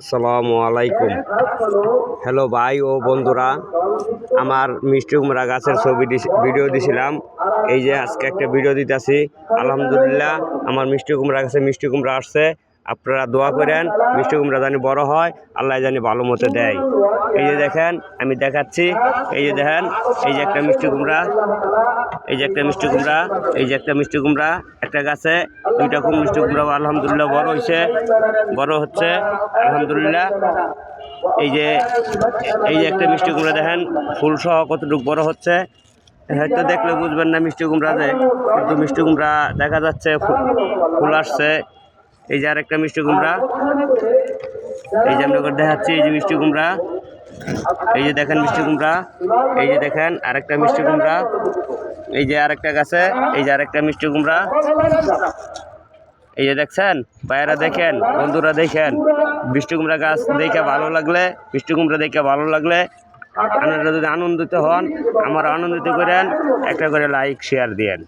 আসসালামু আলাইকুম। হ্যালো ভাই ও বন্ধুরা, আমার মিষ্টি কুমড়া গাছের ভিডিও দিছিলাম। এই যে আজকে একটা ভিডিও দিতেছি। আলহামদুলিল্লাহ আমার মিষ্টি কুমড়া গাছে মিষ্টি কুমড়া আসছে। আপনারা দোয়া করেন মিষ্টি কুমড়া জানি বড় হয়, আল্লাহ জানি ভালো মতো দেয়। এই যে দেখেন আমি দেখাচ্ছি, এই যে দেখেন এই যে একটা মিষ্টি কুমড়া, এই যে একটা মিষ্টি কুমড়া, এই যে একটা মিষ্টি কুমড়া, একটা গাছে দুইটা মিষ্টি কুমড়া আলহামদুলিল্লাহ বড় হচ্ছে আলহামদুলিল্লাহ। এই যে একটা মিষ্টি কুমড়া দেখেন ফুল সহ কতটুকু বড় হচ্ছে। হয়তো দেখলে বুঝবেন না মিষ্টি কুমড়া যে, কিন্তু মিষ্টি কুমড়া দেখা যাচ্ছে ফুল আসছে। এই যে আরেকটা মিষ্টি কুমড়া, এই যে আমরা দেখাচ্ছি এই যে মিষ্টি কুমড়া, এই যে দেখেন মিষ্টি কুমড়া, এই যে দেখেন আরেকটা মিষ্টি কুমড়া, এই যে আরেকটা গাছে এই যে আরেকটা মিষ্টি কুমড়া। এই যে দেখছেন ভাইয়েরা, দেখেন বন্ধুরা, দেখেন মিষ্টি কুমড়া গাছ দেখে ভালো লাগলে, মিষ্টি কুমড়া দেখে ভালো লাগলে আপনারা যদি আনন্দিত হন, আমার আনন্দিত করেন, একটা করে লাইক শেয়ার দিয়েন।